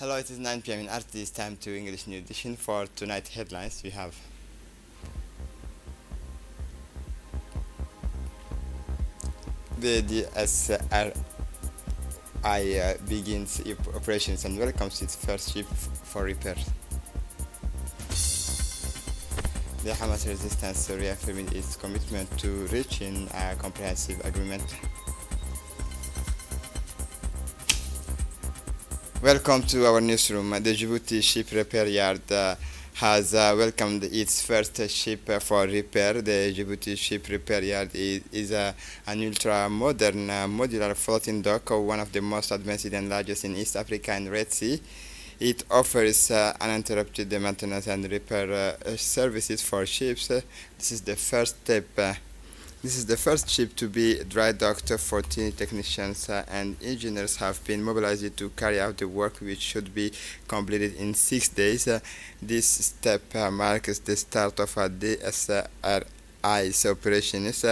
Hello, it is 9 p.m. in RT. It's time to English New Edition. For tonight headlines, we have the DSRI begins operations and welcomes its first ship for repair. The Hamas resistance reaffirmed its commitment to reaching a comprehensive agreement. Welcome to our newsroom. The Djibouti ship repair yard has welcomed its first ship for repair. The Djibouti ship repair yard is an ultra-modern modular floating dock, one of the most advanced and largest in East Africa and Red Sea. It offers uninterrupted maintenance and repair services for ships. This is the first ship to be dry docked. 14 technicians and engineers have been mobilized to carry out the work, which should be completed in 6 days. This step marks the start of a DSRI's operations,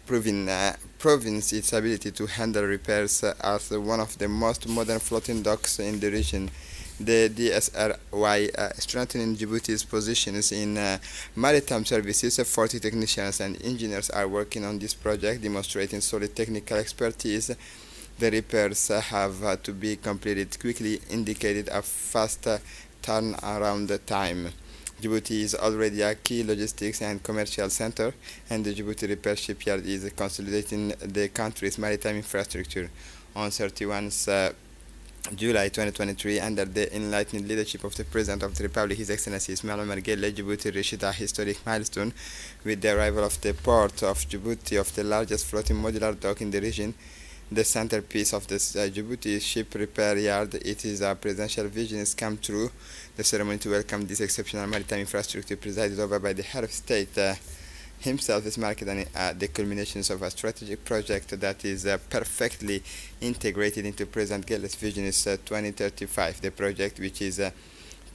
proving its ability to handle repairs as one of the most modern floating docks in the region. The DSRY strengthening Djibouti's positions in maritime services. 40 technicians and engineers are working on this project, demonstrating solid technical expertise. The repairs have to be completed quickly, indicated a fast turnaround time. Djibouti is already a key logistics and commercial center, and the Djibouti repair shipyard is consolidating the country's maritime infrastructure. On 31 July 2023, under the enlightened leadership of the President of the Republic, His Excellency Ismail Omar Guelleh, Djibouti reached a historic milestone with the arrival of the port of Djibouti of the largest floating modular dock in the region, the centerpiece of this Djibouti ship repair yard. It is a presidential vision has come true. The ceremony to welcome this exceptional maritime infrastructure, presided over by the head of state himself, is marked the culmination of a strategic project that is perfectly integrated into President Guelleh's vision is 2035. The project, which is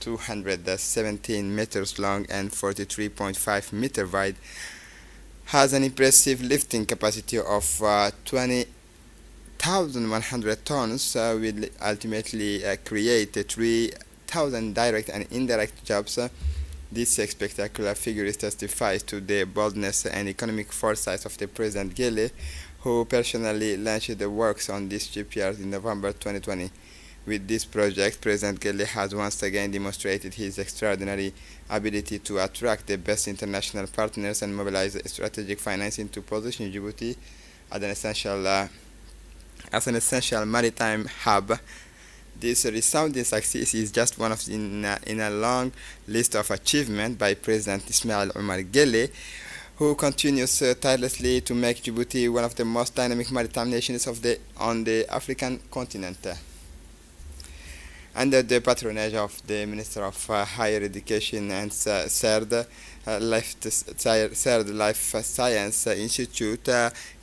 217 meters long and 43.5 meters wide, has an impressive lifting capacity of 20,100 tons, will ultimately create 3,000 direct and indirect jobs. This spectacular figure testifies to the boldness and economic foresight of the President Guelleh, who personally launched the works on this shipyard in November 2020. With this project, President Guelleh has once again demonstrated his extraordinary ability to attract the best international partners and mobilize strategic financing to position Djibouti as an essential maritime hub. This resounding success is just one of in a long list of achievements by President Ismail Omar Guelleh, who continues tirelessly to make Djibouti one of the most dynamic maritime nations on the African continent. Under the patronage of the Minister of Higher Education and Third Life Science Institute,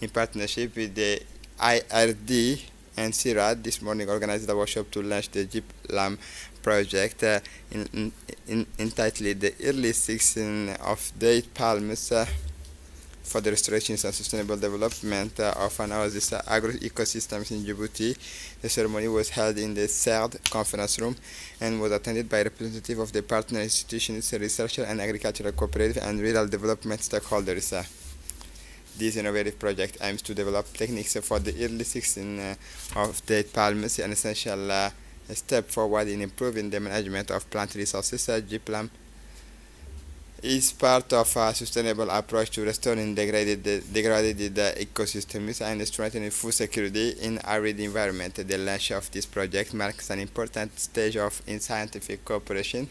in partnership with the IRD and CIRAD, this morning organized a workshop to launch the GPLAM project entitled The Early Season of Date Palms for the Restoration and Sustainable Development of an Oasis Agro-Ecosystems in Djibouti. The ceremony was held in the CIRAD conference room and was attended by representatives of the partner institutions, researcher and agricultural cooperative and rural development stakeholders. This innovative project aims to develop techniques for the early season of date palms, an essential step forward in improving the management of plant resources. GPLAM is part of a sustainable approach to restoring degraded ecosystems and strengthening food security in arid environment. The launch of this project marks an important stage in scientific cooperation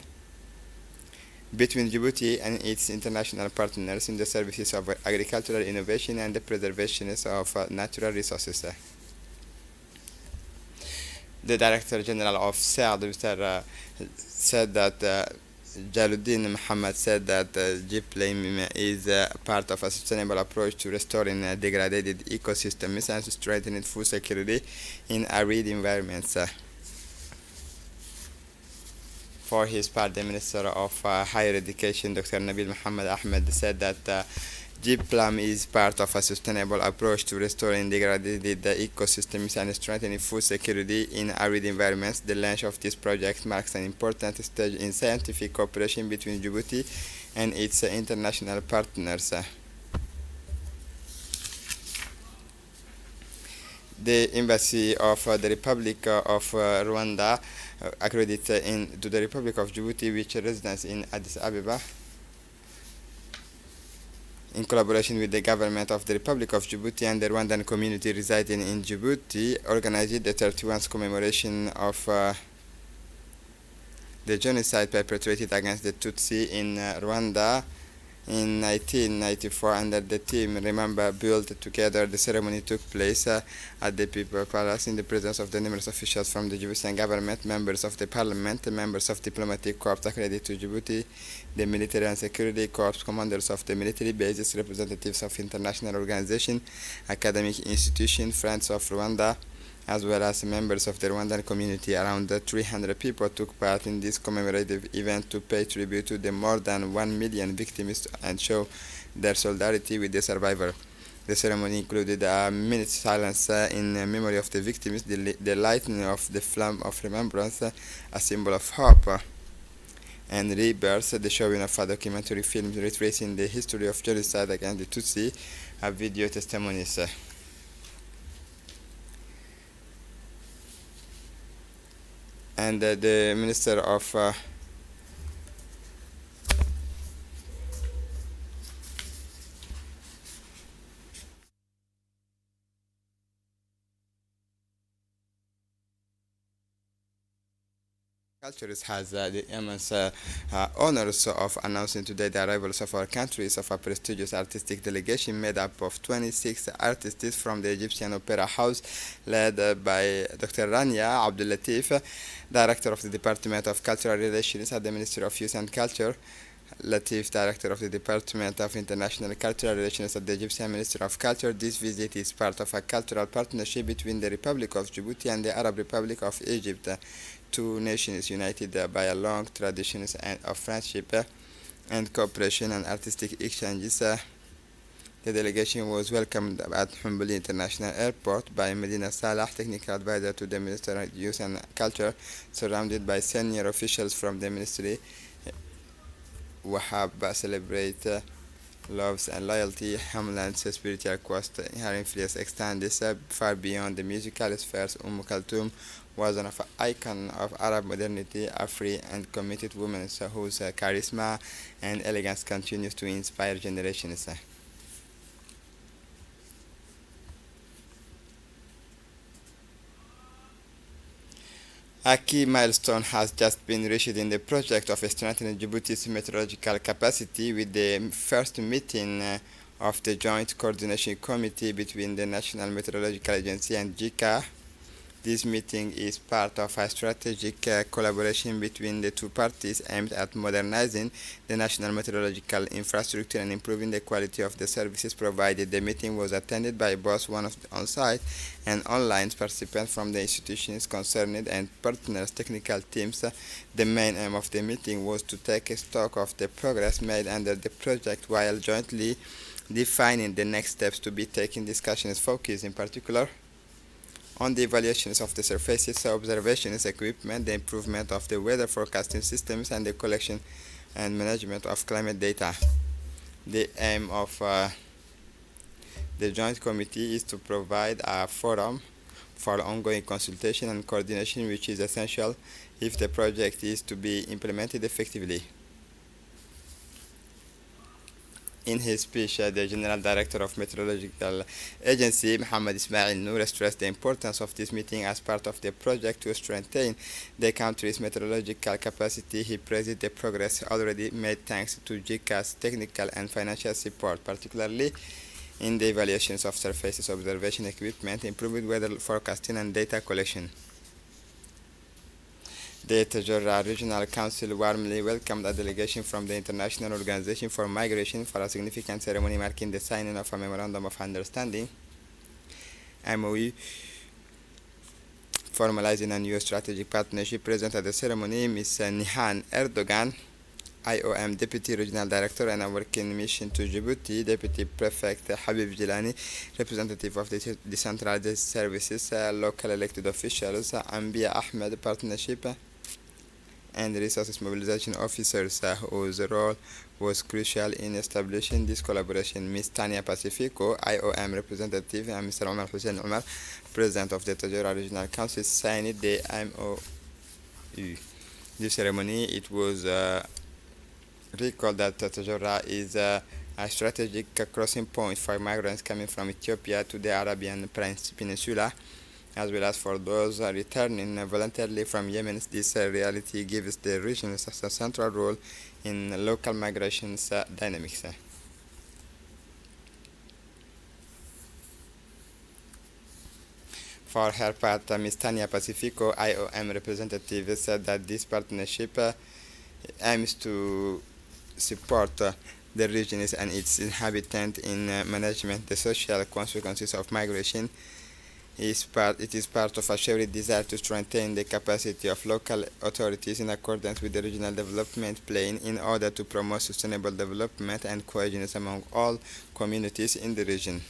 between Djibouti and its international partners in the services of agricultural innovation and the preservation of natural resources. The Director General of SAD said that Jaluddin Muhammad said that GPLAM is part of a sustainable approach to restoring degraded ecosystems and strengthening food security in arid environments. For his part, the Minister of Higher Education, Dr. Nabil Mohammed Ahmed, said that GPLAM is part of a sustainable approach to restoring degraded ecosystems and strengthening food security in arid environments. The launch of this project marks an important stage in scientific cooperation between Djibouti and its international partners. The Embassy of the Republic of Rwanda accredited to the Republic of Djibouti, which resides in Addis Ababa, in collaboration with the government of the Republic of Djibouti and the Rwandan community residing in Djibouti, organized the 31st commemoration of the genocide perpetrated against the Tutsi in Rwanda in 1994. Under the theme Remember, Build Together, the ceremony took place at the People Palace in the presence of the numerous officials from the Djiboutian government, members of the parliament, members of diplomatic corps accredited to Djibouti, the military and security corps, commanders of the military bases, representatives of international organizations, academic institutions, friends of Rwanda, as well as members of the Rwandan community. Around 300 people took part in this commemorative event to pay tribute to the more than 1 million victims and show their solidarity with the survivors. The ceremony included a minute's silence in memory of the victims, the lighting of the flame of remembrance, a symbol of hope and rebirth, the showing of a documentary film retracing the history of genocide against the Tutsi, video testimonies. And the Minister of Cultures has the immense honors of announcing today the arrivals of our countries of a prestigious artistic delegation made up of 26 artists from the Egyptian Opera House, led by Dr. Rania Abdul Latif, Director of the Department of Cultural Relations at the Ministry of Youth and Culture, Latif, Director of the Department of International Cultural Relations at the Egyptian Ministry of Culture. This visit is part of a cultural partnership between the Republic of Djibouti and the Arab Republic of Egypt, two nations united by a long tradition of friendship and cooperation and artistic exchanges. The delegation was welcomed at Humbuli International Airport by Medina Salah, technical advisor to the Minister of Youth and Culture, surrounded by senior officials from the ministry. Wahab celebrate loves and loyalty, Hamlan's spiritual quest. Her influence extends far beyond the musical spheres. Kulthum was an icon of Arab modernity, a free and committed woman whose charisma and elegance continues to inspire generations. A key milestone has just been reached in the project of strengthening Djibouti's meteorological capacity with the first meeting of the Joint Coordination Committee between the National Meteorological Agency and JICA. This meeting is part of a strategic collaboration between the two parties aimed at modernizing the national meteorological infrastructure and improving the quality of the services provided. The meeting was attended by both one of the on-site and online participants from the institutions concerned and partners' technical teams. The main aim of the meeting was to take stock of the progress made under the project while jointly defining the next steps to be taken. Discussions focused in particular on the evaluations of the surfaces, observations, equipment, the improvement of the weather forecasting systems, and the collection and management of climate data. The aim of the Joint Committee is to provide a forum for ongoing consultation and coordination, which is essential if the project is to be implemented effectively. In his speech, the General Director of Meteorological Agency, Mohammed Ismail Noor, stressed the importance of this meeting as part of the project to strengthen the country's meteorological capacity. He praised the progress already made thanks to JICA's technical and financial support, particularly in the evaluations of surfaces, observation equipment, improved weather forecasting, and data collection. The Tajorra Regional Council warmly welcomed a delegation from the International Organization for Migration for a significant ceremony marking the signing of a Memorandum of Understanding (MOU) formalizing a new strategic partnership. Present at the ceremony, Ms. Nihan Erdogan, IOM Deputy Regional Director and a working mission to Djibouti, Deputy Prefect Habib Jilani, representative of the decentralized services, local elected officials, Ambia Ahmed Partnership and resources mobilization officers whose role was crucial in establishing this collaboration. Ms. Tania Pacifico, IOM representative, and Mr. Omar Hussein Omar, President of the Tajura Regional Council, signed the MOU. This ceremony, it was recalled that Tajura is a strategic crossing point for migrants coming from Ethiopia to the Arabian Peninsula, as well as for those returning voluntarily from Yemen. This reality gives the region a central role in local migration dynamics. For her part, Ms. Tania Pacifico, IOM representative, said that this partnership aims to support the regions and its inhabitants in management the social consequences of migration. It is part of a shared desire to strengthen the capacity of local authorities in accordance with the regional development plan in order to promote sustainable development and cohesion among all communities in the region.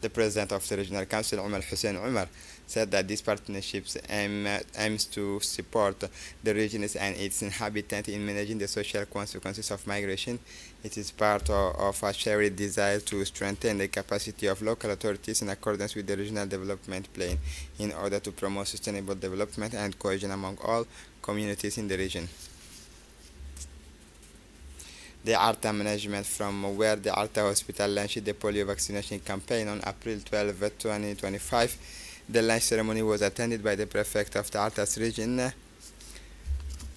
The President of the Regional Council, Omar Hussein Omar, said that these partnerships aims to support the regions and its inhabitants in managing the social consequences of migration. It is part of a shared desire to strengthen the capacity of local authorities in accordance with the regional development plan in order to promote sustainable development and cohesion among all communities in the region. The Arta management, from where the Arta Hospital launched the polio vaccination campaign on April 12, 2025. The launch ceremony was attended by the prefect of the Artas region,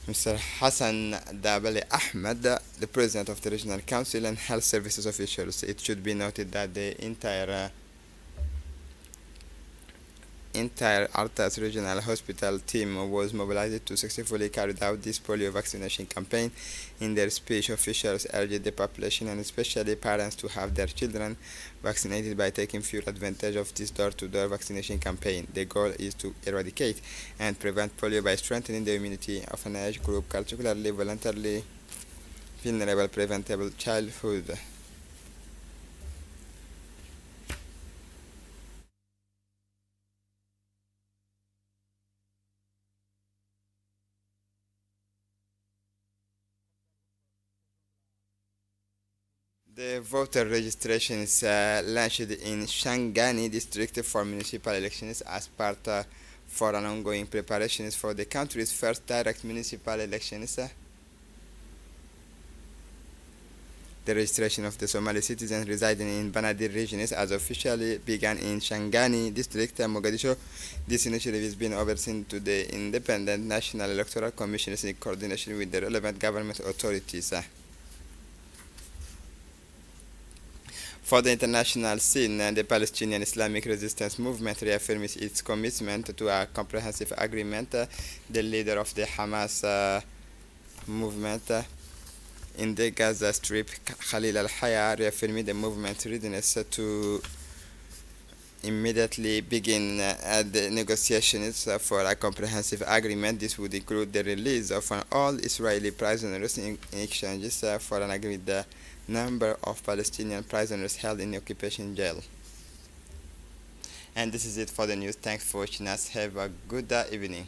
Mr. Hassan Dabali Ahmed, the president of the regional council, and health services officials. It should be noted that the entire Artas Regional Hospital team was mobilized to successfully carry out this polio vaccination campaign. In their speech, officials urged the population and especially parents to have their children vaccinated by taking full advantage of this door-to-door vaccination campaign. The goal is to eradicate and prevent polio by strengthening the immunity of an age group, particularly voluntarily vulnerable preventable childhood. The voter registration is launched in Shangani district for municipal elections as part for an ongoing preparations for the country's first direct municipal elections. The registration of the Somali citizens residing in Banadir regions has officially begun in Shangani district, Mogadishu. This initiative is being overseen to the Independent National Electoral Commission in coordination with the relevant government authorities. For the international scene, the Palestinian Islamic Resistance Movement reaffirms its commitment to a comprehensive agreement. The leader of the Hamas movement in the Gaza Strip, Khalil al-Haya, reaffirmed the movement's readiness to immediately begin the negotiations for a comprehensive agreement. This would include the release of all Israeli prisoners in exchanges for an agreed number of Palestinian prisoners held in occupation jail. And this is it for the news. Thanks for watching us. Have a good evening.